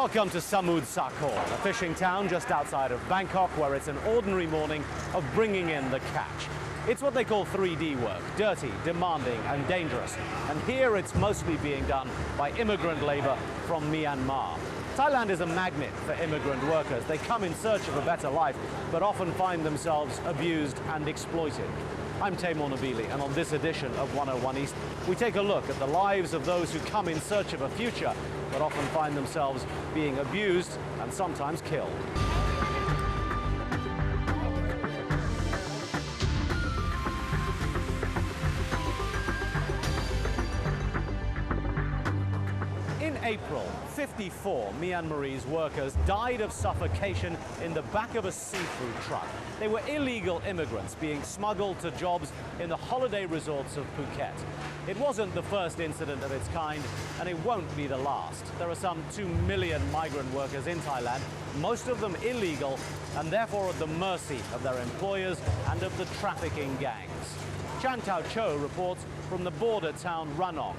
Welcome to Samud Sakor, a fishing town just outside of Bangkok, where it's an ordinary morning of bringing in the catch. It's what they call 3D work, dirty, demanding and dangerous. And here it's mostly being done by immigrant labor from Myanmar. Thailand is a magnet for immigrant workers. They come in search of a better life, but often find themselves abused and exploited. I'm Taimur Nabili, and on this edition of 101 East, we take a look at the lives of those who come in search of a future, but often find themselves being abused and sometimes killed. In April, 54 Myanmarese workers died of suffocation in the back of a seafood truck. They were illegal immigrants being smuggled to jobs in the holiday resorts of Phuket. It wasn't the first incident of its kind, and it won't be the last. There are some 2 million migrant workers in Thailand, most of them illegal, and therefore at the mercy of their employers and of the trafficking gangs. Chan Tao Cho reports from the border town Ranong.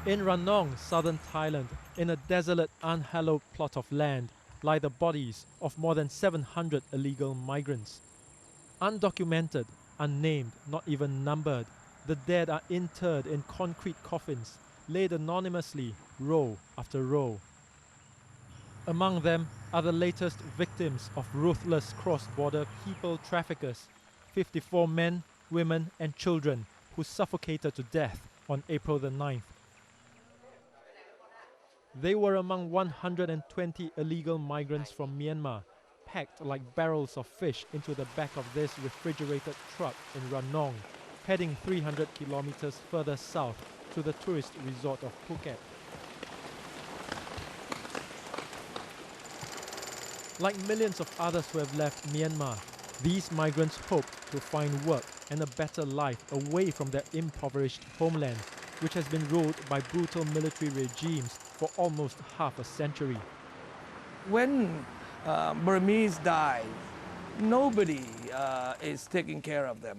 In Ranong, southern Thailand, in a desolate, unhallowed plot of land, lie the bodies of more than 700 illegal migrants. Undocumented, unnamed, not even numbered, the dead are interred in concrete coffins, laid anonymously, row after row. Among them are the latest victims of ruthless cross-border people traffickers, 54 men, women and children who suffocated to death on April the 9th. They were among 120 illegal migrants from Myanmar, packed like barrels of fish into the back of this refrigerated truck in Ranong, heading 300 kilometers further south to the tourist resort of Phuket. Like millions of others who have left Myanmar, these migrants hope to find work and a better life away from their impoverished homeland, which has been ruled by brutal military regimes for almost half a century. When Burmese die, nobody is taking care of them.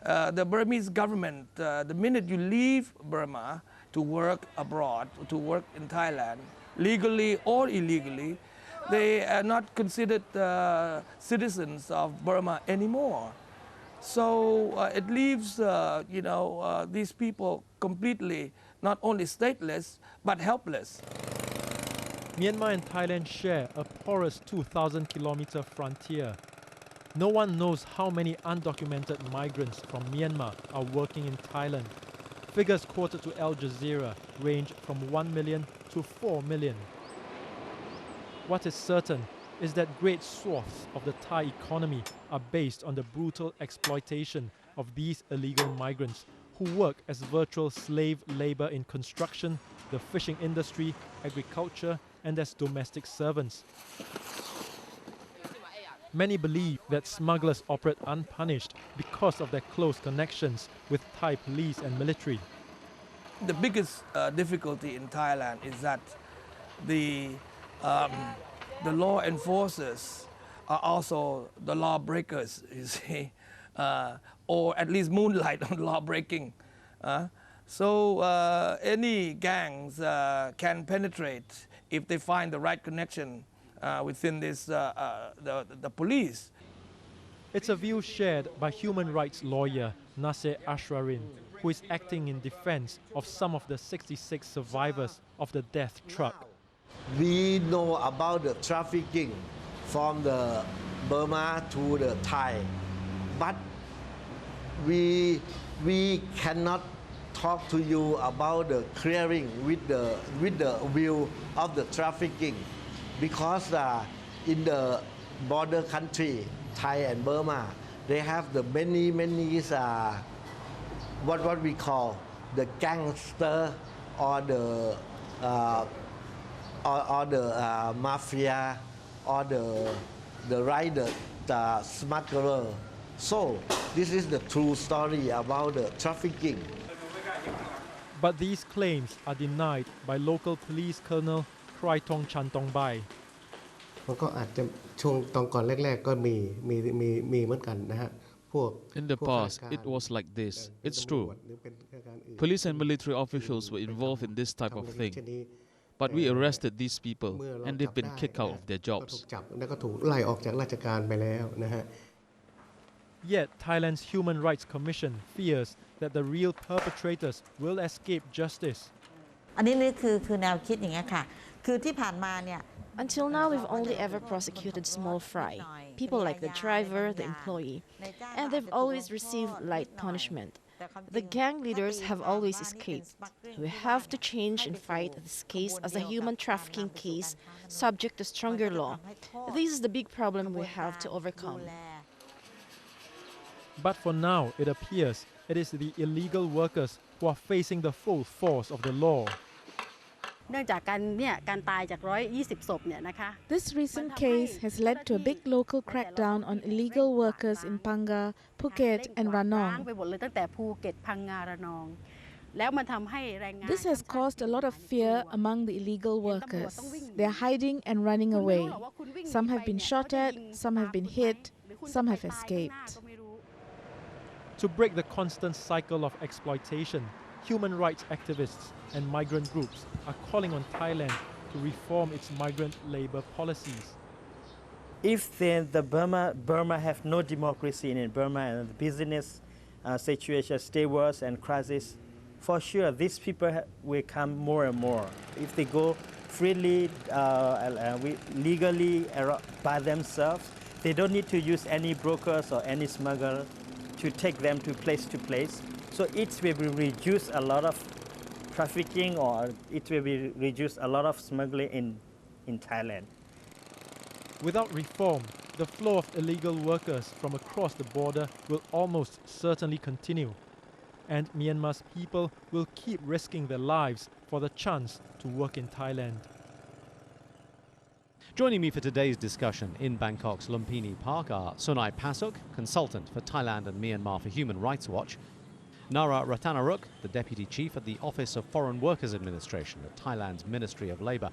The Burmese government, the minute you leave Burma to work abroad, to work in Thailand, legally or illegally, they are not considered citizens of Burma anymore. So it leaves these people completely not only stateless but helpless. Myanmar and Thailand share a porous 2,000-kilometer frontier. No one knows how many undocumented migrants from Myanmar are working in Thailand. Figures quoted to Al Jazeera range from 1 million to 4 million. What is certain is that great swaths of the Thai economy are based on the brutal exploitation of these illegal migrants who work as virtual slave labor in construction, the fishing industry, agriculture, and as domestic servants. Many believe that smugglers operate unpunished because of their close connections with Thai police and military. The biggest difficulty in Thailand is that the law enforcers are also the lawbreakers, you see, or at least moonlight on law breaking. So any gangs can penetrate if they find the right connection within this, the police. It's a view shared by human rights lawyer Nasser Ashrarin, who is acting in defense of some of the 66 survivors of the death truck. We know about the trafficking from the Burma to the Thai, but we cannot talk to you about the clearing with the view of the trafficking, because in the border country, Thai and Burma, they have the many what we call the gangster or the mafia or the rider, the smuggler. So this is the true story about the trafficking. But these claims are denied by local police colonel Kraitong Chantongbai. มันก็อาจจะช่วงตอนก่อนแรกๆก็มีเหมือนกันนะฮะ In the past, it was like this. It's true. Police and military officials were involved in this type of thing. But we arrested these people เมื่อเรา and จั they've บ been ได้ kicked out นะ of their ก็ถู jobs. กจับแล้วก็ถูกไล่ออกจากราชการไปแล้วนะฮะ Yet Thailand's Human Rights Commission fears that the real perpetrators will escape justice. อันนี้คือแนวคิดอย่างเงี้ยค่ะคือที่ผ่านมาเนี่ย Until now, we've only ever prosecuted small fry, people like the driver, the employee, and they've always received light punishment. The gang leaders have always escaped. We have to change and fight this case as a human trafficking case subject to stronger law. This is the big problem we have to overcome. But for now, it appears it is the illegal workers who are facing the full force of the law. เนื่องจากการตายจาก120 ศพเนี่ยนะคะ This recent case has led to a big local crackdown on illegal workers in Panga, Phuket and ร้าง Ranong. ไปหมดเลยตั้งแต่ภูเก็ตพังงาระนองแล้วมันทำให้แรงงาน This has caused a lot of fear among the illegal workers. They are hiding and running away. Some have been shot at, some have been hit, some have escaped. To break the constant cycle of exploitation, human rights activists and migrant groups are calling on Thailand to reform its migrant labor policies. If Burma have no democracy in Burma and the business situation stay worse and crisis, for sure these people will come more and more. If they go freely, legally by themselves, they don't need to use any brokers or any smuggler to take them to place. So it will reduce a lot of trafficking or it will reduce a lot of smuggling in Thailand. Without reform, the flow of illegal workers from across the border will almost certainly continue, and Myanmar's people will keep risking their lives for the chance to work in Thailand. Joining me for today's discussion in Bangkok's Lumpini Park are Sunai Pasuk, consultant for Thailand and Myanmar for Human Rights Watch, Nara Ratanaruk, the Deputy Chief at the Office of Foreign Workers Administration at Thailand's Ministry of Labour,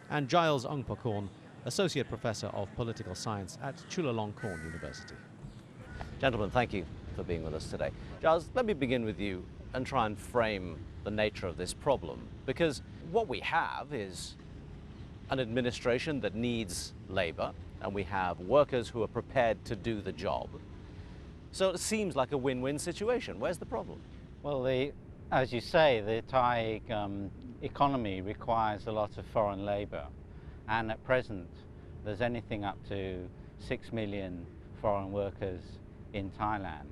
and Giles Ongpakorn, Associate Professor of Political Science at Chulalongkorn University. Gentlemen, thank you for being with us today. Giles, let me begin with you and try and frame the nature of this problem, because what we have is an administration that needs labour, and we have workers who are prepared to do the job. So it seems like a win-win situation. Where's the problem? Well, as you say, the Thai economy requires a lot of foreign labour, and at present there's anything up to 6 million foreign workers in Thailand,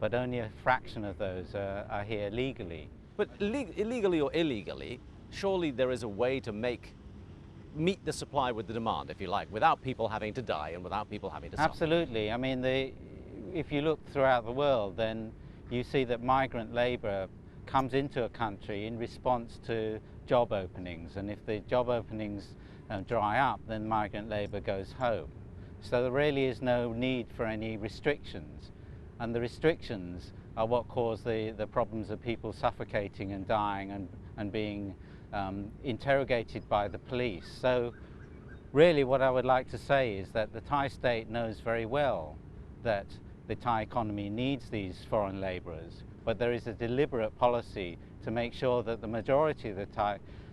but only a fraction of those are here legally. But illegally or illegally, surely there is a way to meet the supply with the demand, if you like, without people having to die and without people having to suffer. Absolutely. I mean, if you look throughout the world, then you see that migrant labour comes into a country in response to job openings, and if the job openings dry up, then migrant labour goes home. So there really is no need for any restrictions, and the restrictions are what cause the problems of people suffocating and dying and being interrogated by the police. So really what I would like to say is that the Thai state knows very well that the Thai economy needs these foreign labourers, but there is a deliberate policy to make sure that the majority of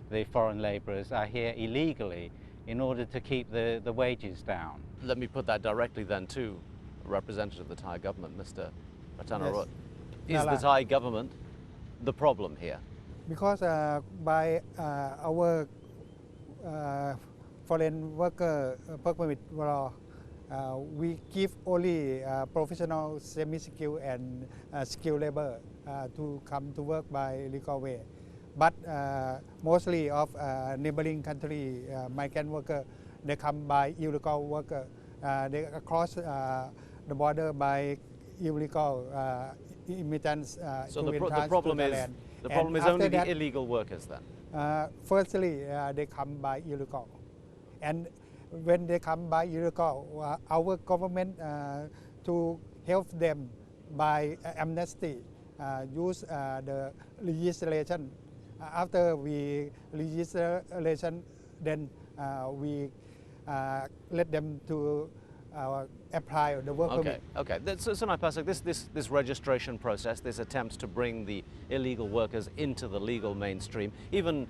the foreign labourers are here illegally in order to keep the wages down. Let me put that directly then to a representative of the Thai government, Mr. Ratanarut. Is the Thai government the problem here? Because by our foreign worker permit law, we give only professional, semi-skilled and skilled labor to come to work by legal way. But mostly of neighboring country migrant worker, they come by illegal worker. They cross the border by illegal immigrants so to the entrance problem to is Thailand. the problem is only the illegal workers then? Firstly, they come by illegal, and when they come by illegal, our government to help them by amnesty use the legislation. After we legislation, then we let them to apply the work permit. Okay. So Sunai Pasuk, this registration process, this attempt to bring the illegal workers into the legal mainstream, even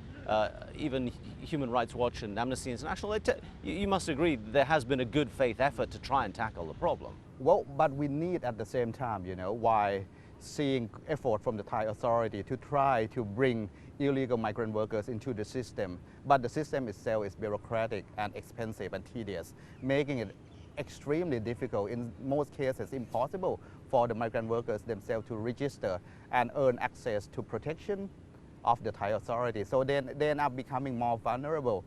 even Human Rights Watch and Amnesty International, you must agree there has been a good faith effort to try and tackle the problem. Well, but we need at the same time, while seeing effort from the Thai authority to try to bring illegal migrant workers into the system. But the system itself is bureaucratic and expensive and tedious, making it extremely difficult, in most cases impossible, for the migrant workers themselves to register and earn access to protection of the Thai authority. So they end up becoming more vulnerable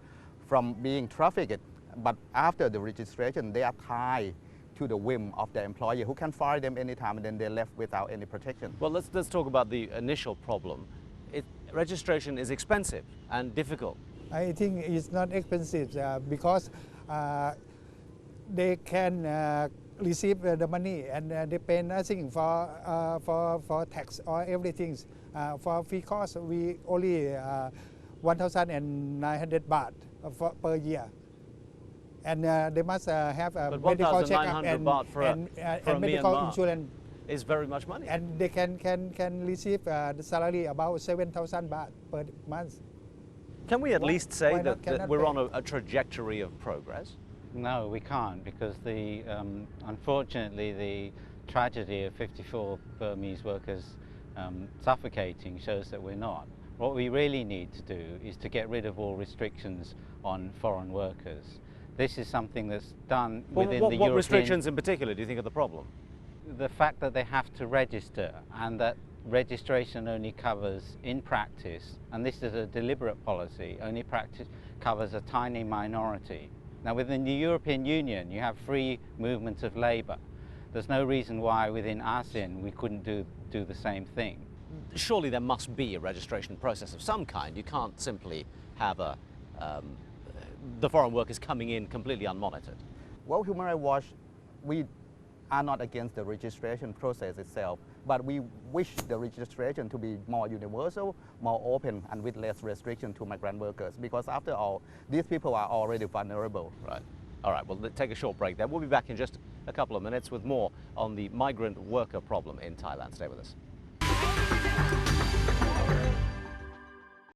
from being trafficked. But after the registration, they are tied to the whim of their employer, who can fire them anytime, and then they're left without any protection. Well, let's talk about the initial problem. Registration is expensive and difficult. I think it's not expensive because they can receive the money and they pay nothing for tax or everything. For free cost, we only 1,900 baht per year. And they must have a medical checkup and medical insurance. Is very much money. And they can receive the salary about 7,000 baht per month. Can we at least say that we're on a trajectory of progress? No, we can't, because unfortunately the tragedy of 54 Burmese workers suffocating shows that we're not. What we really need to do is to get rid of all restrictions on foreign workers. This is something that's done within the European... What restrictions in particular do you think are the problem? The fact that they have to register, and that registration only covers, in practice, and this is a deliberate policy, only covers a tiny minority. Now within the European Union you have free movement of labour. There's no reason why within ASEAN we couldn't do the same thing. Surely there must be a registration process of some kind. You can't simply have the foreign workers coming in completely unmonitored. Well, Human Rights Watch, we are not against the registration process itself, but we wish the registration to be more universal, more open, and with less restriction to migrant workers, because after all, these people are already vulnerable. Right. All right, well, let's take a short break there. We'll be back in just a couple of minutes with more on the migrant worker problem in Thailand. Stay with us.